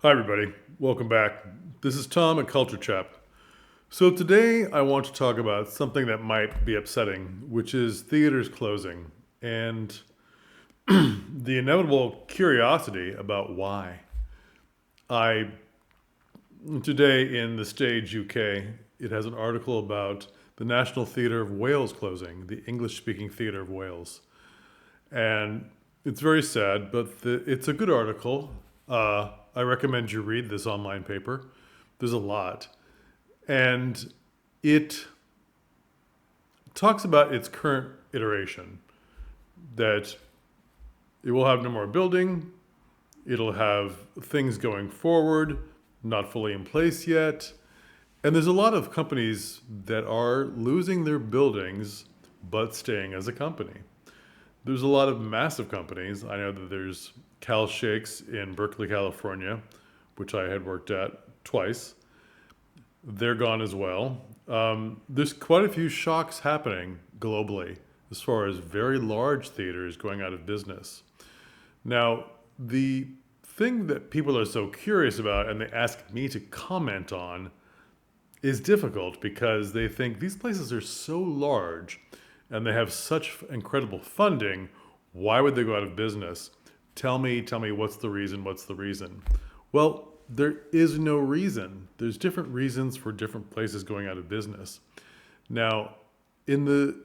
Hi, everybody. Welcome back. This is Tom at Culture Chap. So, today I want to talk about something that might be upsetting, which is theaters closing and the inevitable curiosity about why. I, today in The Stage UK, it has an article about the National Theatre of Wales closing, the English speaking theatre of Wales. And it's very sad, but it's a good article. I recommend you read this online paper. There's a lot. And it talks about its current iteration that it will have no more building, it'll have things going forward, not fully in place yet. And there's a lot of companies that are losing their buildings but staying as a company. There's a lot of massive companies. I know that there's Cal Shakes in Berkeley, California, which I had worked at twice. They're gone as well. There's quite a few shocks happening globally as far as very large theaters going out of business. Now, the thing that people are so curious about and they ask me to comment on is difficult because they think these places are so large and they have such incredible funding. Why would they go out of business? Tell me what's the reason? What's the reason? Well, there is no reason. There's different reasons for different places going out of business. Now, in the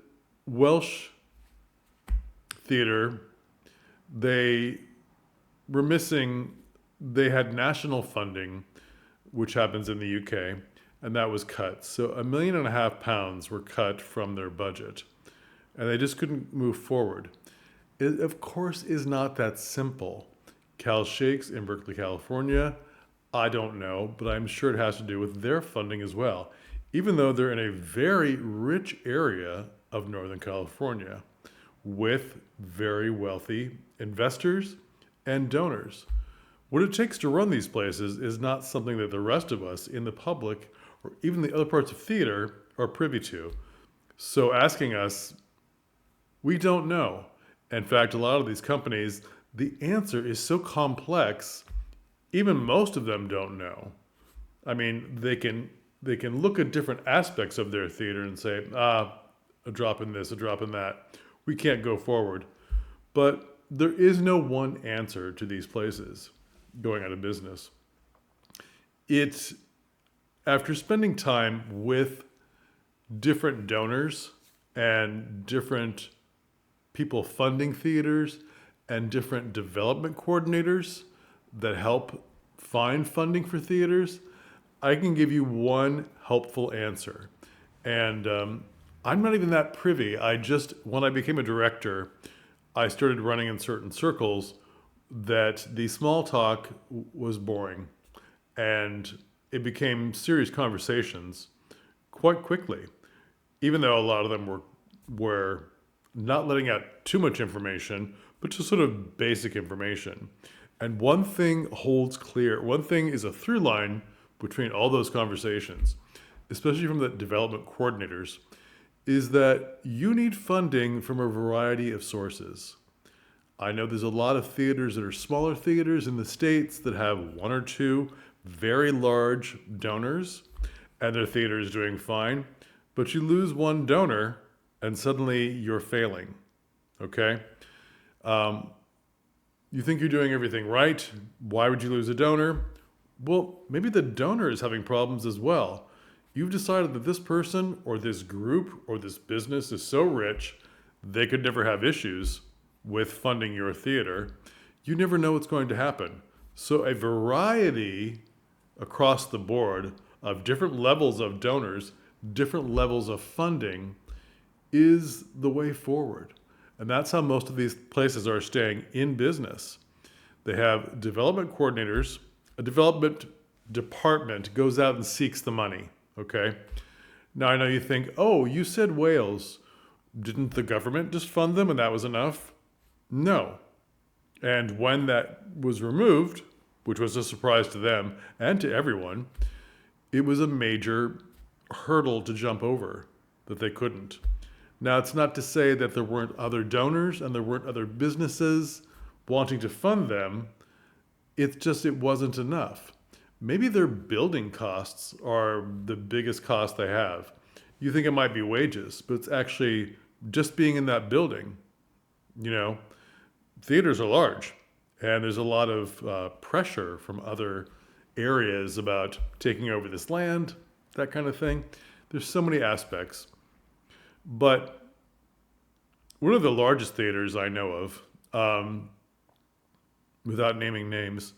Welsh theater, they were missing, they had national funding, which happens in the UK, and that was cut. So £1.5 million were cut from their budget, and they just couldn't move forward. It, of course, is not that simple. Cal Shakes in Berkeley, California, I don't know, but I'm sure it has to do with their funding as well, even though they're in a very rich area of Northern California with very wealthy investors and donors. What it takes to run these places is not something that the rest of us in the public or even the other parts of theater are privy to. So asking us, we don't know. In fact, a lot of these companies, the answer is so complex, even most of them don't know. I mean, they can look at different aspects of their theater and say, a drop in this, a drop in that. We can't go forward. But there is no one answer to these places going out of business. It's after spending time with different donors and different people funding theaters and different development coordinators that help find funding for theaters, I can give you one helpful answer. And I'm not even that privy. When I became a director, I started running in certain circles that the small talk was boring. And it became serious conversations quite quickly, even though a lot of them were not letting out too much information, but just sort of basic information. And one thing holds clear, one thing is a through line between all those conversations, especially from the development coordinators, is that you need funding from a variety of sources. I know there's a lot of theaters that are smaller theaters in the States that have one or two very large donors, and their theater is doing fine. But you lose one donor, and suddenly you're failing. Okay? Um, you think you're doing everything right. Why would you lose a donor? Well, maybe the donor is having problems as well. You've decided that this person or this group or this business is so rich, they could never have issues with funding your theater. You never know what's going to happen. So, a variety across the board of different levels of donors, different levels of funding is the way forward. And that's how most of these places are staying in business. They have development coordinators, a development department goes out and seeks the money. Okay. Now I know you think, oh, you said Wales. Didn't the government just fund them and that was enough? No. And when that was removed, which was a surprise to them and to everyone, it was a major hurdle to jump over that they couldn't. Now, it's not to say that there weren't other donors and there weren't other businesses wanting to fund them. It's just it wasn't enough. Maybe their building costs are the biggest cost they have. You think it might be wages, but it's actually just being in that building. You know, theaters are large, and there's a lot of pressure from other areas about taking over this land, that kind of thing. There's so many aspects. But one of the largest theaters I know of, without naming names,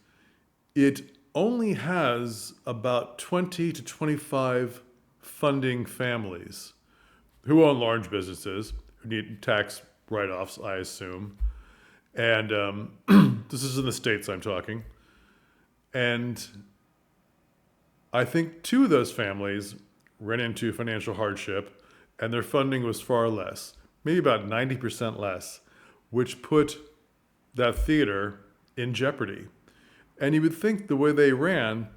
it only has about 20 to 25 funding families who own large businesses who need tax write offs, I assume. And this is in the States I'm talking. And I think two of those families ran into financial hardship and their funding was far less, maybe about 90% less, which put that theater in jeopardy. And you would think the way they ran,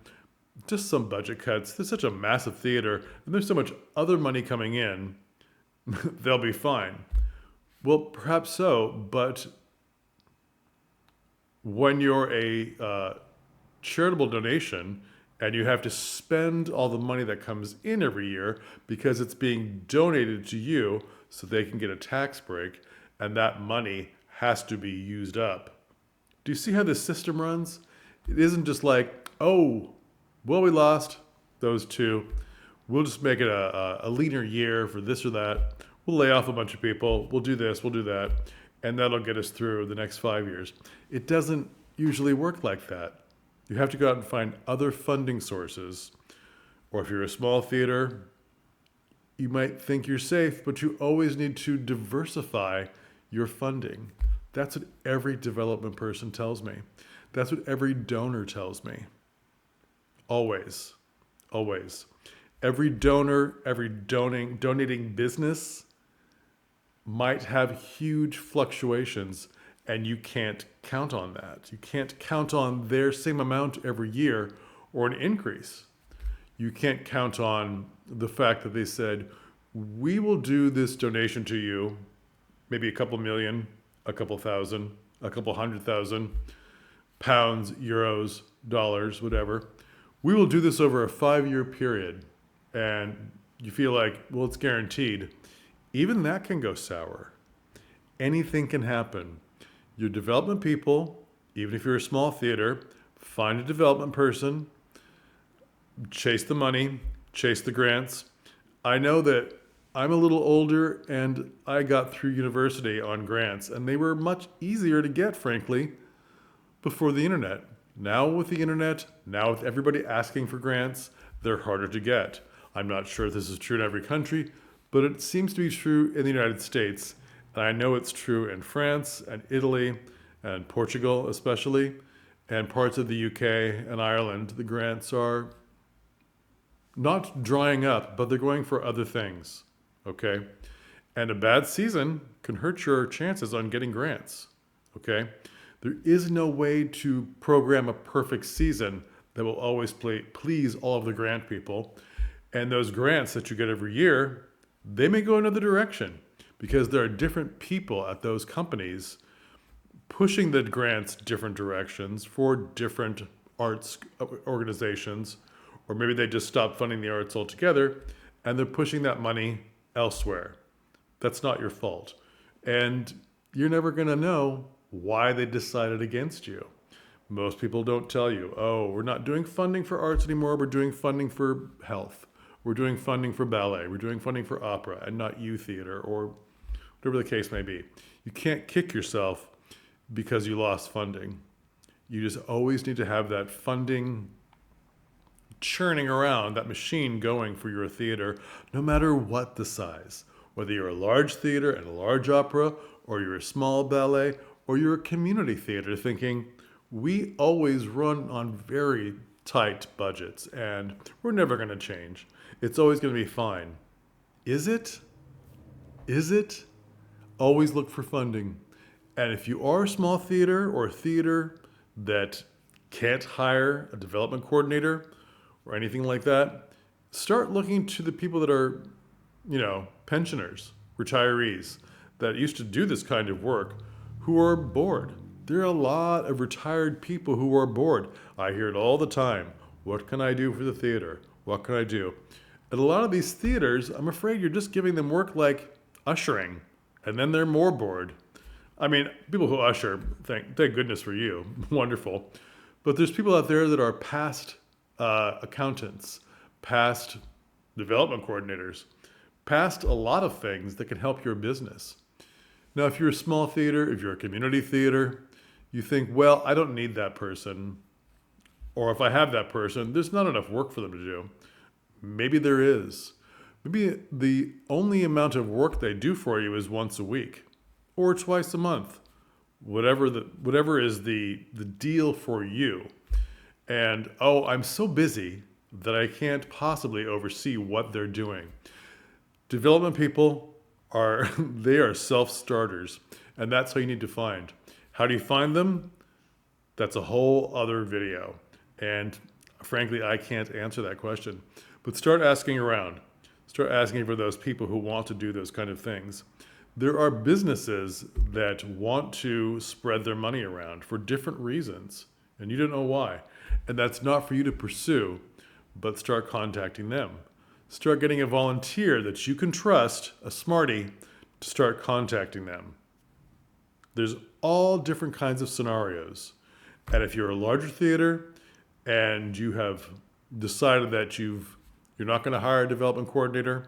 just some budget cuts, there's such a massive theater and there's so much other money coming in, they'll be fine. Well, perhaps so, but when you're a charitable donation and you have to spend all the money that comes in every year because it's being donated to you so they can get a tax break, and that money has to be used up. Do you see how this system runs? It isn't just like, oh, well, we lost those two. We'll just make it a leaner year for this or that. We'll lay off a bunch of people. We'll do this, we'll do that. And that'll get us through the next 5 years. It doesn't usually work like that. You have to go out and find other funding sources. Or if you're a small theater, you might think you're safe, but you always need to diversify your funding. That's what every development person tells me. That's what every donor tells me. Always. Always. Every donor, every donating business might have huge fluctuations, and you can't count on that. You can't count on their same amount every year or an increase. You can't count on the fact that they said, we will do this donation to you, maybe a couple million, a couple thousand, a couple 100,000 pounds, euros, dollars, whatever. We will do this over a 5-year period. And you feel like, well, it's guaranteed. Even that can go sour. Anything can happen. Your development people, even if you're a small theater, find a development person, chase the money, chase the grants. I know that I'm a little older and I got through university on grants, and they were much easier to get, frankly, before the internet. Now with the internet, now with everybody asking for grants, they're harder to get. I'm not sure if this is true in every country, but it seems to be true in the United States. And I know it's true in France and Italy and Portugal especially, and parts of the UK and Ireland. The grants are not drying up, but they're going for other things, okay? And a bad season can hurt your chances on getting grants, okay? There is no way to program a perfect season that will always please all of the grant people. And those grants that you get every year, they may go another direction because there are different people at those companies pushing the grants different directions for different arts organizations, or maybe they just stop funding the arts altogether and they're pushing that money elsewhere. That's not your fault. And you're never going to know why they decided against you. Most people don't tell you, oh, we're not doing funding for arts anymore, we're doing funding for health. We're doing funding for ballet, we're doing funding for opera and not youth theater or whatever the case may be. You can't kick yourself because you lost funding. You just always need to have that funding churning around, that machine going for your theater, no matter what the size. Whether you're a large theater and a large opera, or you're a small ballet, or you're a community theater thinking, we always run on very tight budgets and we're never going to change. It's always going to be fine. Is it? Is it? Always look for funding. And if you are a small theater or a theater that can't hire a development coordinator or anything like that, start looking to the people that are, pensioners, retirees that used to do this kind of work who are bored. there are a lot of retired people who are bored. I hear it all the time. What can I do for the theater? What can I do? At a lot of these theaters, I'm afraid you're just giving them work like ushering, and then they're more bored. I mean, people who usher, thank goodness for you, wonderful. But there's people out there that are past accountants, past development coordinators, past a lot of things that can help your business. Now, if you're a small theater, if you're a community theater, you think, well, I don't need that person. Or if I have that person, there's not enough work for them to do. Maybe there is. Maybe the only amount of work they do for you is once a week or twice a month. Whatever is the deal for you. And oh, I'm so busy that I can't possibly oversee what they're doing. Development people they are self-starters, and that's how you need to find. How do you find them? That's a whole other video. And frankly, I can't answer that question. But start asking around. Start asking for those people who want to do those kind of things. There are businesses that want to spread their money around for different reasons, and you don't know why. And that's not for you to pursue, but start contacting them. Start getting a volunteer that you can trust, a smarty, to start contacting them. There's all different kinds of scenarios. And if you're a larger theater and you have decided that you're not going to hire a development coordinator,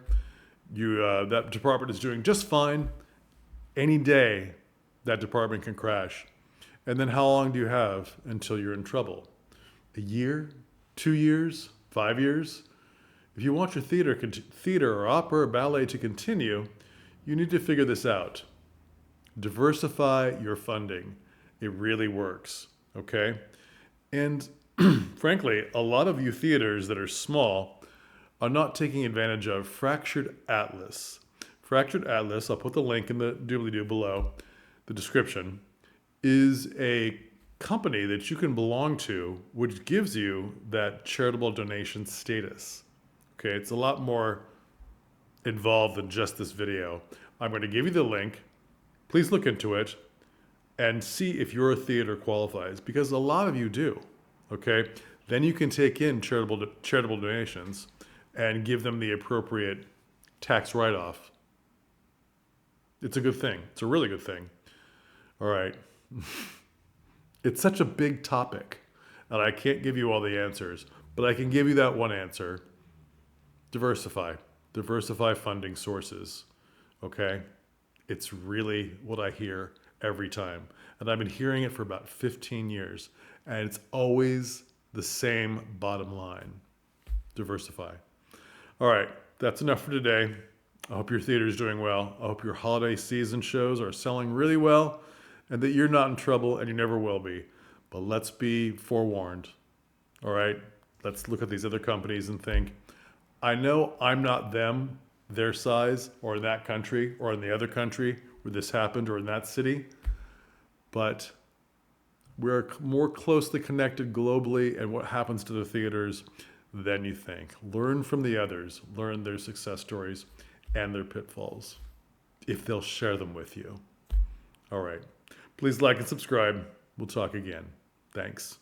that department is doing just fine, any day that department can crash. And then how long do you have until you're in trouble? A year? 2 years? 5 years? If you want your theater or opera or ballet to continue, you need to figure this out. Diversify your funding. It really works, okay? And frankly, a lot of you theaters that are small are not taking advantage of Fractured Atlas. Fractured Atlas, I'll put the link in the doobly-doo below the description, is a company that you can belong to, which gives you that charitable donation status. Okay, it's a lot more involved than just this video. I'm going to give you the link. Please look into it and see if your theater qualifies, because a lot of you do. Okay, then you can take in charitable donations and give them the appropriate tax write-off. It's a good thing. It's a really good thing. All right. It's such a big topic, and I can't give you all the answers, but I can give you that one answer. Diversify funding sources. Okay? It's really what I hear every time. And I've been hearing it for about 15 years. And it's always the same bottom line. Diversify. All right, that's enough for today. I hope your theater is doing well. I hope your holiday season shows are selling really well and that you're not in trouble and you never will be. But let's be forewarned. All right? Let's look at these other companies and think, I know I'm not them, their size, or in that country, or in the other country where this happened, or in that city, but we're more closely connected globally and what happens to the theaters than you think. Learn from the others, learn their success stories and their pitfalls, if they'll share them with you. All right. Please like and subscribe. We'll talk again. Thanks.